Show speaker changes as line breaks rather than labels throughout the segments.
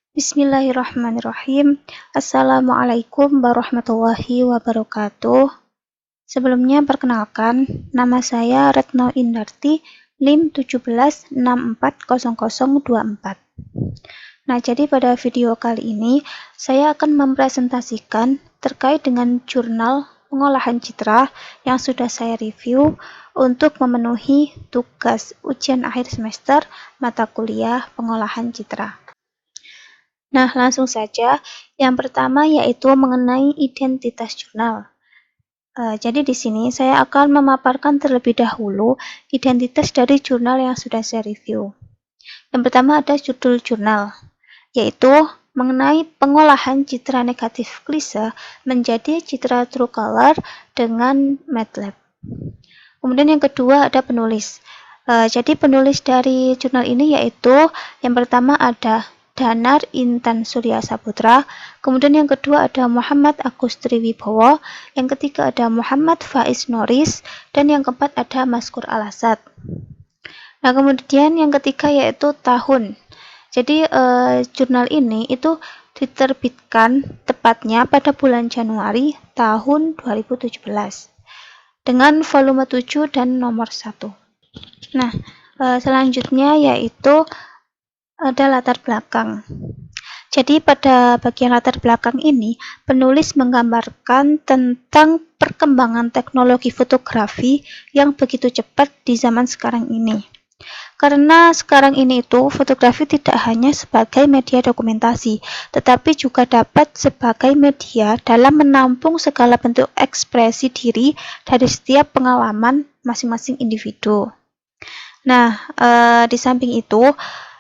Bismillahirrahmanirrahim. Assalamualaikum warahmatullahi wabarakatuh. Sebelumnya perkenalkan, nama saya Retno Indarti, NIM 17640024. Nah, jadi pada video kali ini saya akan mempresentasikan terkait dengan jurnal pengolahan citra yang sudah saya review untuk memenuhi tugas ujian akhir semester mata kuliah pengolahan citra. Nah, langsung saja. Yang pertama yaitu mengenai identitas jurnal. Jadi di sini saya akan memaparkan terlebih dahulu identitas dari jurnal yang sudah saya review. Yang pertama ada judul jurnal, yaitu mengenai pengolahan citra negatif klise menjadi citra true color dengan MATLAB. Kemudian yang kedua ada penulis. Jadi penulis dari jurnal ini yaitu yang pertama ada Danar Intan Surya Saputra, kemudian yang kedua ada Muhammad Agus Triwibowo, yang ketiga ada Muhammad Faiz Noris, dan yang keempat ada Maskur Al-Asad. Nah, kemudian yang ketiga yaitu tahun. Jadi jurnal ini itu diterbitkan tepatnya pada bulan Januari tahun 2017 dengan volume 7 dan nomor 1. Nah, selanjutnya yaitu ada latar belakang. Jadi pada bagian latar belakang ini, penulis menggambarkan tentang perkembangan teknologi fotografi yang begitu cepat di zaman sekarang ini. Karena sekarang ini itu fotografi tidak hanya sebagai media dokumentasi, tetapi juga dapat sebagai media dalam menampung segala bentuk ekspresi diri dari setiap pengalaman masing-masing individu. Nah, di samping itu,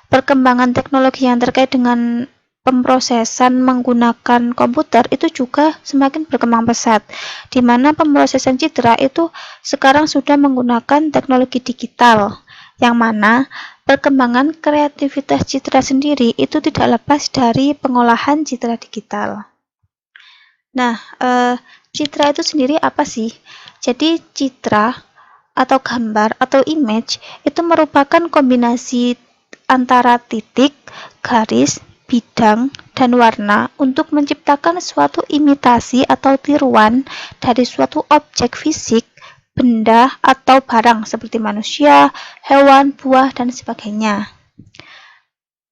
perkembangan teknologi yang terkait dengan pemrosesan menggunakan komputer itu juga semakin berkembang pesat, di mana pemrosesan citra itu sekarang sudah menggunakan teknologi digital, yang mana perkembangan kreativitas citra sendiri itu tidak lepas dari pengolahan citra digital. Nah, citra itu sendiri apa sih? Jadi citra atau gambar atau image itu merupakan kombinasi antara titik, garis, bidang, dan warna untuk menciptakan suatu imitasi atau tiruan dari suatu objek fisik, benda, atau barang seperti manusia, hewan, buah, dan sebagainya.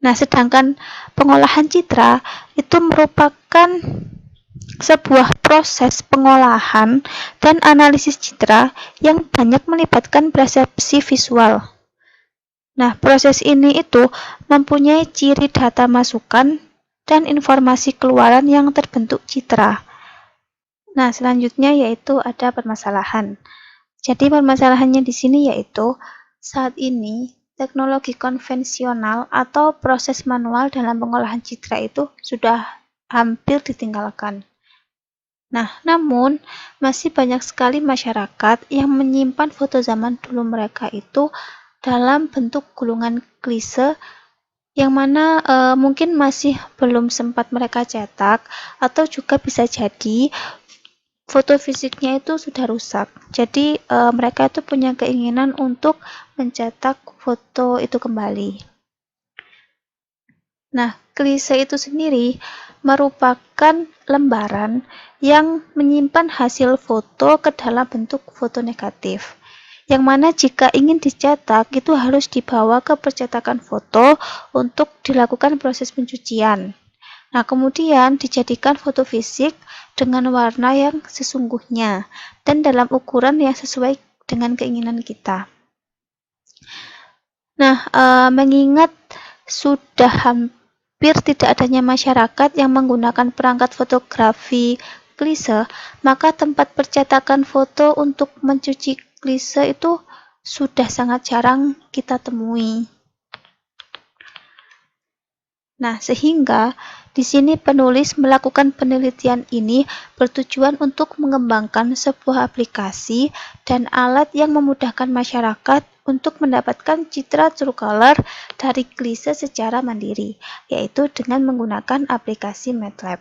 Nah, sedangkan pengolahan citra itu merupakan sebuah proses pengolahan dan analisis citra yang banyak melibatkan persepsi visual. Nah, proses ini itu mempunyai ciri data masukan dan informasi keluaran yang terbentuk citra. Nah, selanjutnya yaitu ada permasalahan. Jadi permasalahannya di sini yaitu saat ini teknologi konvensional atau proses manual dalam pengolahan citra itu sudah hampir ditinggalkan. Nah, namun masih banyak sekali masyarakat yang menyimpan foto zaman dulu mereka itu dalam bentuk gulungan klise yang mana mungkin masih belum sempat mereka cetak, atau juga bisa jadi foto fisiknya itu sudah rusak. Jadi mereka itu punya keinginan untuk mencetak foto itu kembali. Nah, klise itu sendiri merupakan lembaran yang menyimpan hasil foto ke dalam bentuk foto negatif, yang mana jika ingin dicetak itu harus dibawa ke percetakan foto untuk dilakukan proses pencucian. Nah, kemudian dijadikan foto fisik dengan warna yang sesungguhnya dan dalam ukuran yang sesuai dengan keinginan kita. Nah, mengingat sudah hampir tidak adanya masyarakat yang menggunakan perangkat fotografi klise, maka tempat percetakan foto untuk mencuci klise itu sudah sangat jarang kita temui. Nah, sehingga di sini penulis melakukan penelitian ini bertujuan untuk mengembangkan sebuah aplikasi dan alat yang memudahkan masyarakat untuk mendapatkan citra true color dari klise secara mandiri, yaitu dengan menggunakan aplikasi MATLAB.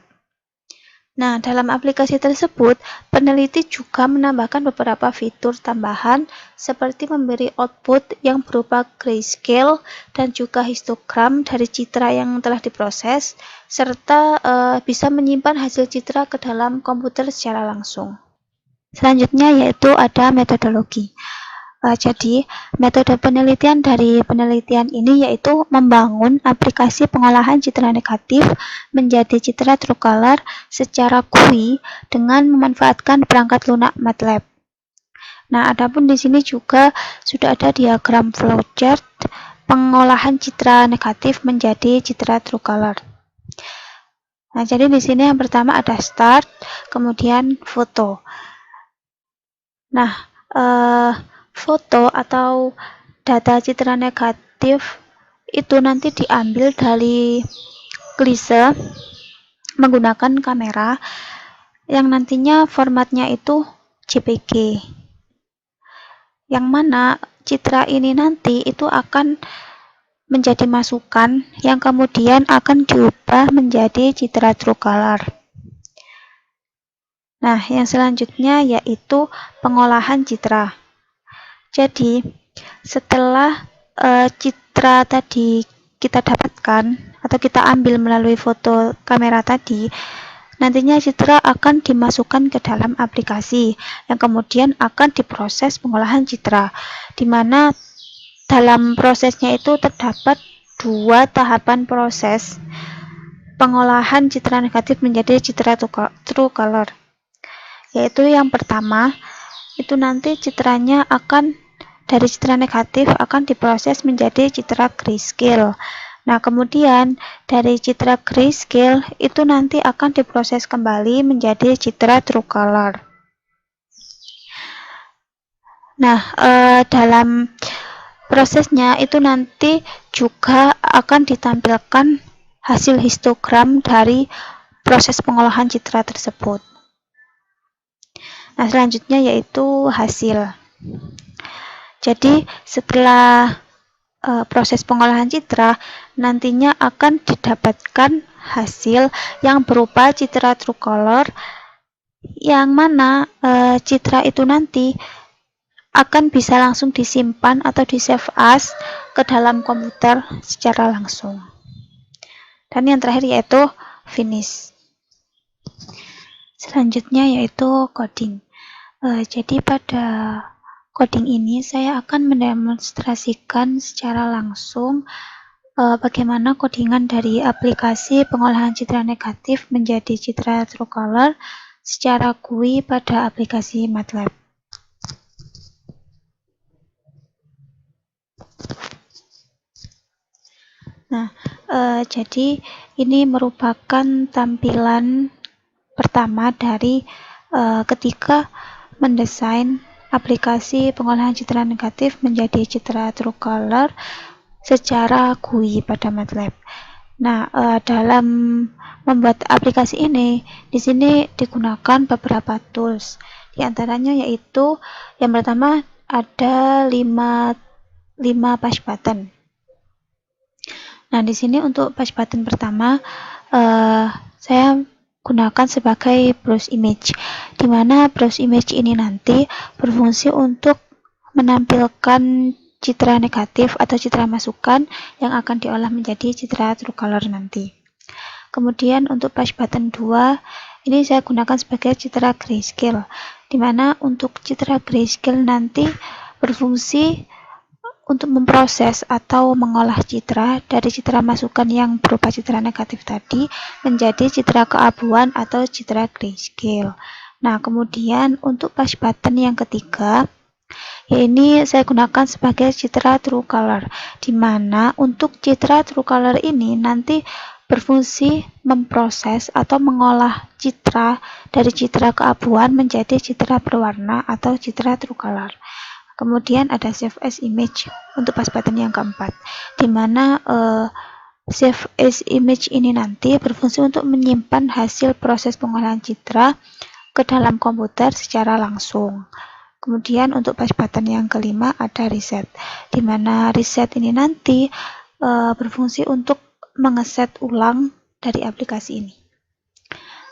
Nah, dalam aplikasi tersebut, peneliti juga menambahkan beberapa fitur tambahan seperti memberi output yang berupa grayscale dan juga histogram dari citra yang telah diproses, serta bisa menyimpan hasil citra ke dalam komputer secara langsung. Selanjutnya yaitu ada metodologi. Jadi, metode penelitian dari penelitian ini yaitu membangun aplikasi pengolahan citra negatif menjadi citra true color secara GUI dengan memanfaatkan perangkat lunak MATLAB. Nah, adapun di sini juga sudah ada diagram flowchart pengolahan citra negatif menjadi citra true color. Nah, jadi di sini yang pertama ada start, kemudian foto. Nah, foto atau data citra negatif itu nanti diambil dari klise menggunakan kamera yang nantinya formatnya itu JPG, yang mana citra ini nanti itu akan menjadi masukan yang kemudian akan diubah menjadi citra true color. Nah, yang selanjutnya yaitu pengolahan citra. Jadi, setelah citra tadi kita dapatkan atau kita ambil melalui foto kamera tadi, nantinya citra akan dimasukkan ke dalam aplikasi yang kemudian akan diproses pengolahan citra, di mana dalam prosesnya itu terdapat dua tahapan proses pengolahan citra negatif menjadi citra true color. Yaitu yang pertama, itu nanti citranya akan dari citra negatif akan diproses menjadi citra grayscale. Nah, kemudian dari citra grayscale itu nanti akan diproses kembali menjadi citra true color. Nah, dalam prosesnya itu nanti juga akan ditampilkan hasil histogram dari proses pengolahan citra tersebut. Nah, selanjutnya yaitu hasil. Jadi, setelah proses pengolahan citra, nantinya akan didapatkan hasil yang berupa citra true color, yang mana citra itu nanti akan bisa langsung disimpan atau di-save as ke dalam komputer secara langsung. Dan yang terakhir yaitu finish. Selanjutnya yaitu coding. Jadi pada coding ini saya akan mendemonstrasikan secara langsung bagaimana codingan dari aplikasi pengolahan citra negatif menjadi citra true color secara GUI pada aplikasi MATLAB. Nah, jadi ini merupakan tampilan pertama dari ketika mendesain aplikasi pengolahan citra negatif menjadi citra true color secara GUI pada MATLAB. Nah, dalam membuat aplikasi ini, di sini digunakan beberapa tools. Di antaranya yaitu yang pertama ada 5 push button. Nah, di sini untuk push button pertama saya gunakan sebagai browse image, di mana browse image ini nanti berfungsi untuk menampilkan citra negatif atau citra masukan yang akan diolah menjadi citra true color nanti. Kemudian untuk push button 2 ini saya gunakan sebagai citra grayscale, di mana untuk citra grayscale nanti berfungsi untuk memproses atau mengolah citra dari citra masukan yang berupa citra negatif tadi menjadi citra keabuan atau citra grayscale. Nah, kemudian untuk push button yang ketiga, ini saya gunakan sebagai citra true color, di mana untuk citra true color ini nanti berfungsi memproses atau mengolah citra dari citra keabuan menjadi citra berwarna atau citra true color. Kemudian ada save as image untuk push button yang keempat, di mana save as image ini nanti berfungsi untuk menyimpan hasil proses pengolahan citra ke dalam komputer secara langsung. Kemudian untuk push button yang kelima ada reset, di mana reset ini nanti berfungsi untuk mengeset ulang dari aplikasi ini.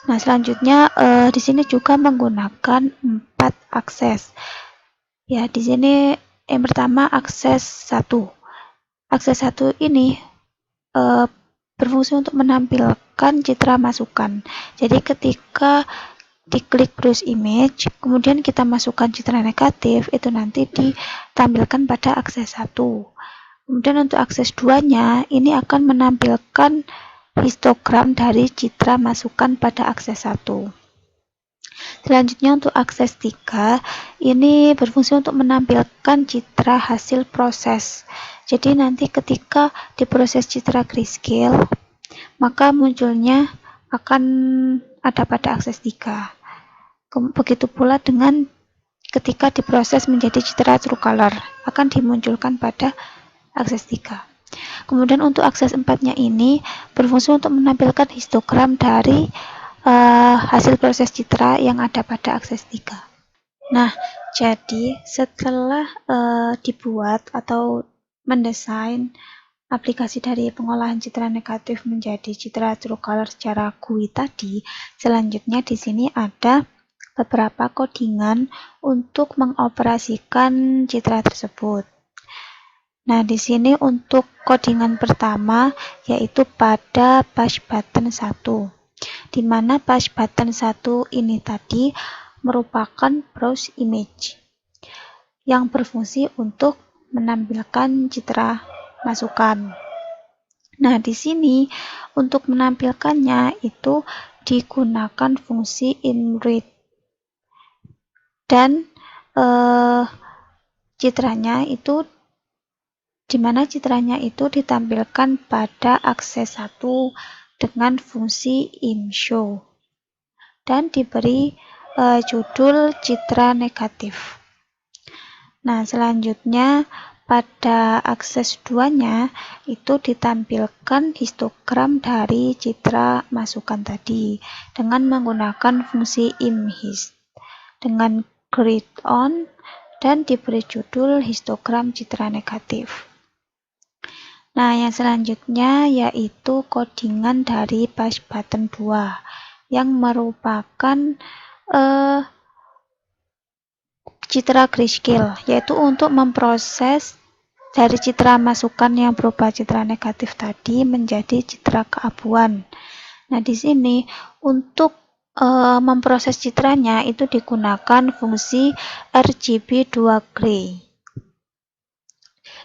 Nah, selanjutnya di sini juga menggunakan 4 akses. Ya, di sini yang pertama akses 1. Akses 1 ini berfungsi untuk menampilkan citra masukan. Jadi ketika diklik browse image, kemudian kita masukkan citra negatif, itu nanti ditampilkan pada akses 1. Kemudian untuk akses 2-nya, ini akan menampilkan histogram dari citra masukan pada akses 1. Selanjutnya untuk akses 3, ini berfungsi untuk menampilkan citra hasil proses. Jadi nanti ketika diproses citra grayscale, maka munculnya akan ada pada akses 3. Begitu pula dengan ketika diproses menjadi citra true color, akan dimunculkan pada akses 3. Kemudian untuk akses 4-nya ini berfungsi untuk menampilkan histogram dari hasil proses citra yang ada pada akses 3. Nah, jadi setelah dibuat atau mendesain aplikasi dari pengolahan citra negatif menjadi citra true color secara GUI tadi, selanjutnya di sini ada beberapa codingan untuk mengoperasikan citra tersebut. Nah, di sini untuk codingan pertama yaitu pada push button 1. Di mana push button 1 ini tadi merupakan browse image yang berfungsi untuk menampilkan citra masukan. Nah, di sini untuk menampilkannya itu digunakan fungsi inRead dan citranya itu ditampilkan pada akses 1 dengan fungsi imshow dan diberi judul citra negatif. Nah, selanjutnya pada akses 2-nya itu ditampilkan histogram dari citra masukan tadi dengan menggunakan fungsi imhist dengan grid on dan diberi judul histogram citra negatif. Nah, yang selanjutnya yaitu codingan dari push button 2 yang merupakan citra grayscale, yaitu untuk memproses dari citra masukan yang berupa citra negatif tadi menjadi citra keabuan. Nah, di sini untuk memproses citranya itu digunakan fungsi RGB2 gray,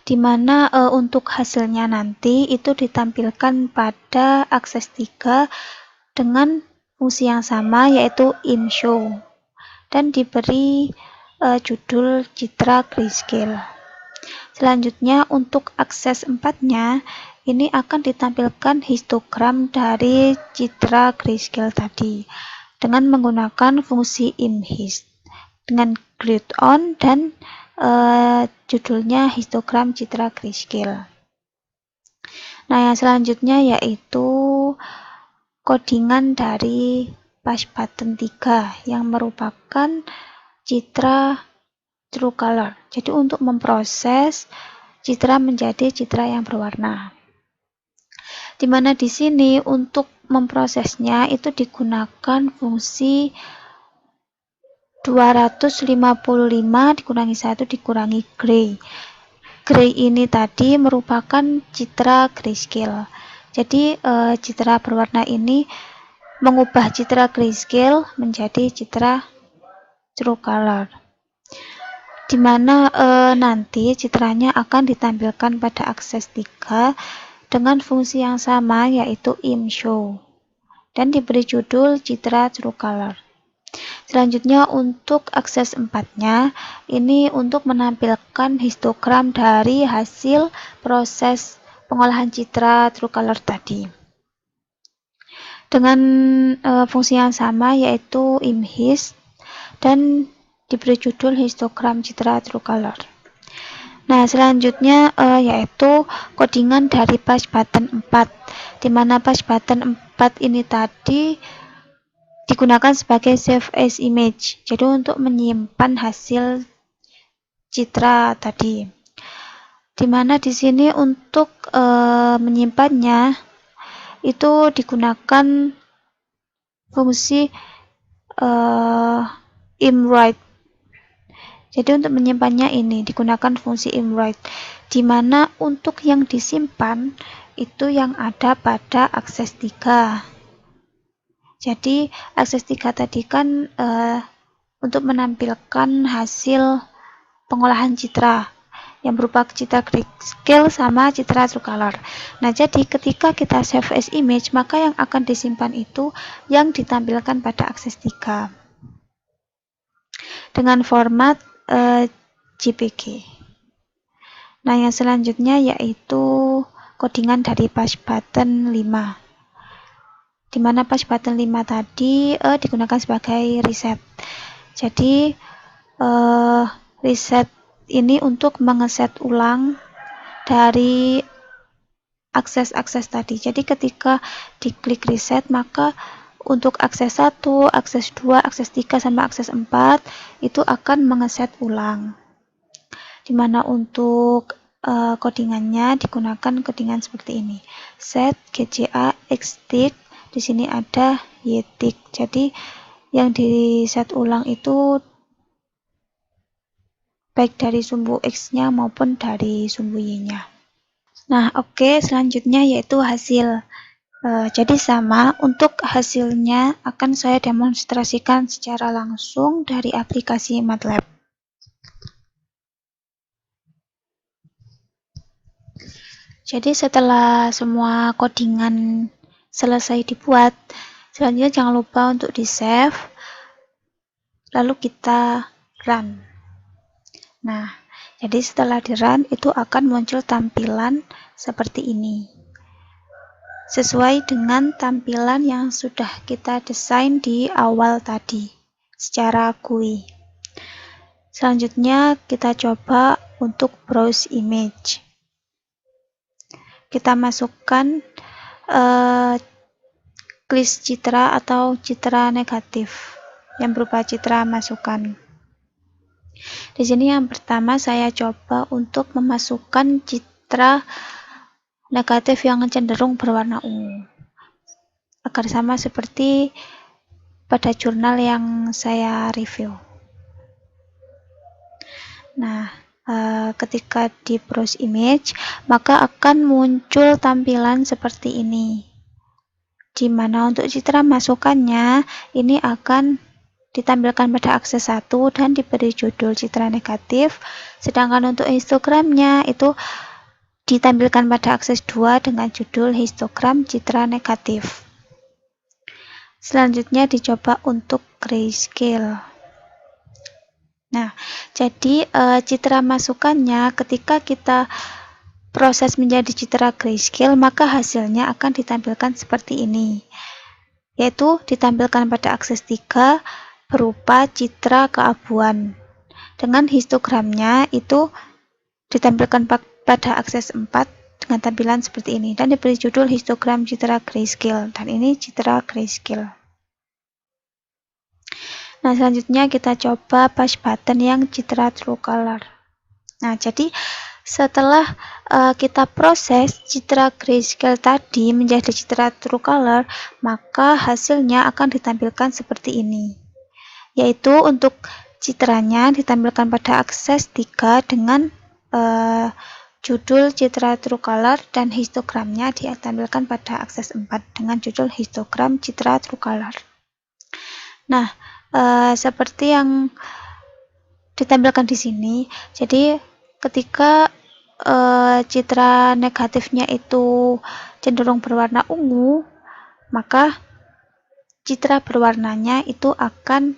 di mana untuk hasilnya nanti itu ditampilkan pada akses 3 dengan fungsi yang sama yaitu imshow dan diberi judul citra grayscale. Selanjutnya untuk akses 4-nya ini akan ditampilkan histogram dari citra grayscale tadi dengan menggunakan fungsi imhist dengan grid on dan judulnya histogram citra grayscale. Nah, yang selanjutnya yaitu codingan dari push button 3 yang merupakan citra true color. Jadi untuk memproses citra menjadi citra yang berwarna. Di mana di sini untuk memprosesnya itu digunakan fungsi 255 dikurangi 1 dikurangi gray. Gray ini tadi merupakan citra grayscale. Jadi citra berwarna ini mengubah citra grayscale menjadi citra true color, di mana nanti citranya akan ditampilkan pada akses 3 dengan fungsi yang sama yaitu imshow dan diberi judul citra true color. Selanjutnya untuk akses 4-nya ini untuk menampilkan histogram dari hasil proses pengolahan citra true color tadi dengan fungsi yang sama yaitu imhist dan diberi judul histogram citra true color. Nah, selanjutnya yaitu codingan dari push button 4, di mana push button 4 ini tadi digunakan sebagai save as image, jadi untuk menyimpan hasil citra tadi. Di mana di sini untuk menyimpannya itu digunakan fungsi imwrite. Jadi untuk menyimpannya ini digunakan fungsi imwrite, di mana untuk yang disimpan itu yang ada pada akses 3. Jadi akses 3 tadi kan untuk menampilkan hasil pengolahan citra yang berupa citra grayscale sama citra true color. Nah, jadi ketika kita save as image, maka yang akan disimpan itu yang ditampilkan pada akses 3 dengan format JPG. Nah, yang selanjutnya yaitu codingan dari push button 5. Di mana push button 5 tadi digunakan sebagai reset. Jadi reset ini untuk mengeset ulang dari akses-akses tadi. Jadi ketika diklik reset, maka untuk akses 1, akses 2, akses 3 sama akses 4 itu akan mengeset ulang. Dimana untuk codingannya digunakan codingan seperti ini. Set GCA X-tick, di sini ada Y-tick. Jadi yang di set ulang itu baik dari sumbu X-nya maupun dari sumbu Y-nya. Nah, oke, selanjutnya yaitu hasil. Jadi sama, untuk hasilnya akan saya demonstrasikan secara langsung dari aplikasi MATLAB. Jadi setelah semua codingan selesai dibuat, selanjutnya jangan lupa untuk di-save, lalu kita run. Nah, jadi setelah di-run itu akan muncul tampilan seperti ini. Sesuai dengan tampilan yang sudah kita desain di awal tadi, secara GUI. Selanjutnya kita coba untuk browse image. Kita masukkan list citra atau citra negatif yang berupa citra masukan. Di sini yang pertama saya coba untuk memasukkan citra negatif yang cenderung berwarna ungu, agar sama seperti pada jurnal yang saya review. Nah, ketika di browse image, maka akan muncul tampilan seperti ini, di mana untuk citra masukannya ini akan ditampilkan pada akses 1 dan diberi judul citra negatif, sedangkan untuk histogramnya itu ditampilkan pada akses 2 dengan judul histogram citra negatif. Selanjutnya dicoba untuk grayscale. Nah, jadi citra masukannya ketika kita proses menjadi citra grayscale, maka hasilnya akan ditampilkan seperti ini, yaitu ditampilkan pada akses 3 berupa citra keabuan, dengan histogramnya itu ditampilkan pada akses 4 dengan tampilan seperti ini, dan diberi judul histogram citra grayscale, dan ini citra grayscale. Nah, selanjutnya kita coba push button yang citra true color. Nah, jadi setelah kita proses citra grayscale tadi menjadi citra true color, maka hasilnya akan ditampilkan seperti ini, yaitu untuk citranya ditampilkan pada akses 3 dengan judul citra true color, dan histogramnya ditampilkan pada akses 4 dengan judul histogram citra true color. Nah, seperti yang ditampilkan di sini, jadi ketika citra negatifnya itu cenderung berwarna ungu, maka citra berwarnanya itu akan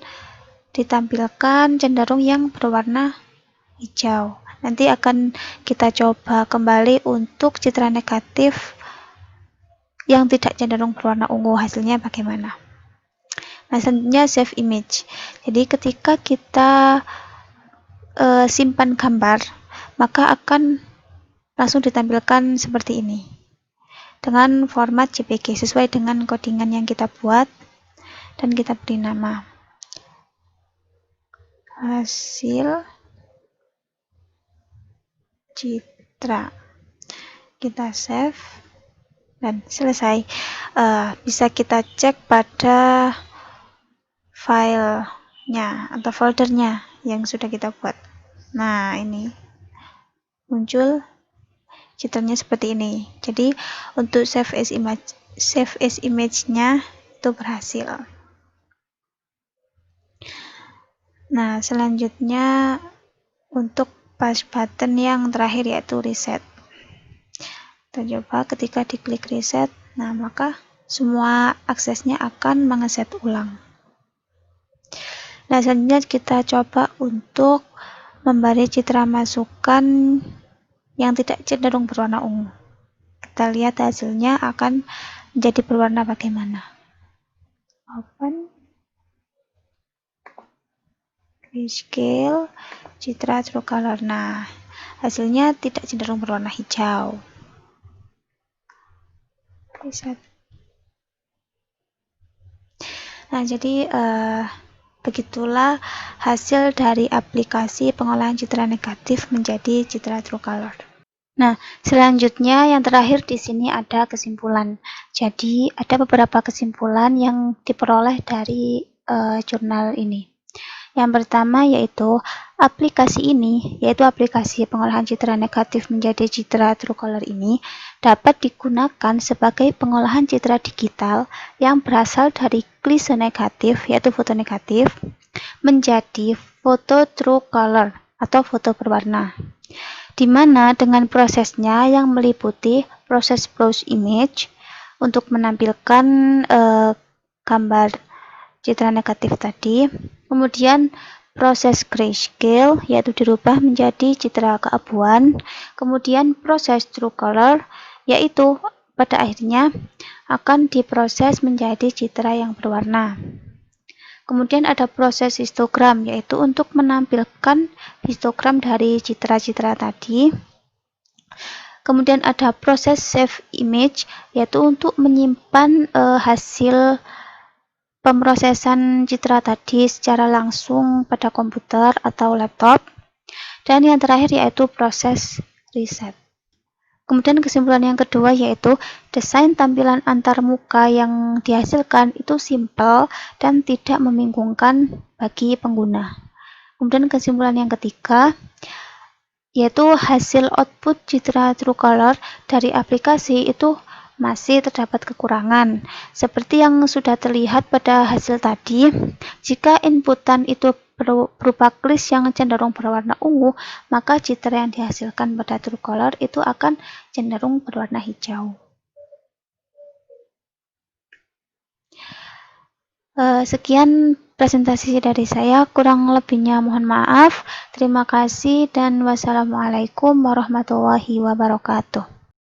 ditampilkan cenderung yang berwarna hijau. Nanti akan kita coba kembali untuk citra negatif yang tidak cenderung berwarna ungu, hasilnya bagaimana. Nah, selanjutnya save image. Jadi ketika kita simpan gambar, maka akan langsung ditampilkan seperti ini dengan format JPG sesuai dengan codingan yang kita buat, dan kita beri nama hasil citra. Kita save dan selesai. Bisa kita cek pada filenya atau foldernya yang sudah kita buat. Nah, ini muncul citranya seperti ini. Jadi untuk save as image-nya itu berhasil. Nah, selanjutnya untuk push button yang terakhir yaitu reset. Kita coba ketika diklik reset, nah maka semua aksesnya akan mengeset ulang. Nah, selanjutnya kita coba untuk memberi citra masukan yang tidak cenderung berwarna ungu. Kita lihat hasilnya akan menjadi berwarna bagaimana. Open, grayscale, citra true color. Nah, hasilnya tidak cenderung berwarna hijau. Reset. Nah, jadi begitulah hasil dari aplikasi pengolahan citra negatif menjadi citra true color. Nah, selanjutnya yang terakhir di sini ada kesimpulan. Jadi, ada beberapa kesimpulan yang diperoleh dari jurnal ini. Yang pertama yaitu aplikasi ini, yaitu aplikasi pengolahan citra negatif menjadi citra true color ini dapat digunakan sebagai pengolahan citra digital yang berasal dari klise negatif, yaitu foto negatif, menjadi foto true color atau foto berwarna. Di mana dengan prosesnya yang meliputi proses browse image untuk menampilkan gambar citra negatif tadi, kemudian proses grayscale yaitu dirubah menjadi citra keabuan, kemudian proses true color yaitu pada akhirnya akan diproses menjadi citra yang berwarna. Kemudian ada proses histogram yaitu untuk menampilkan histogram dari citra-citra tadi. Kemudian ada proses save image yaitu untuk menyimpan hasil pemrosesan citra tadi secara langsung pada komputer atau laptop. Dan yang terakhir yaitu proses reset. Kemudian kesimpulan yang kedua yaitu desain tampilan antarmuka yang dihasilkan itu simple dan tidak membingungkan bagi pengguna. Kemudian kesimpulan yang ketiga yaitu hasil output citra true color dari aplikasi itu masih terdapat kekurangan. Seperti yang sudah terlihat pada hasil tadi, jika inputan itu berupa klis yang cenderung berwarna ungu, maka citra yang dihasilkan pada true color itu akan cenderung berwarna hijau. Sekian presentasi dari saya, kurang lebihnya mohon maaf. Terima kasih dan wassalamualaikum warahmatullahi wabarakatuh.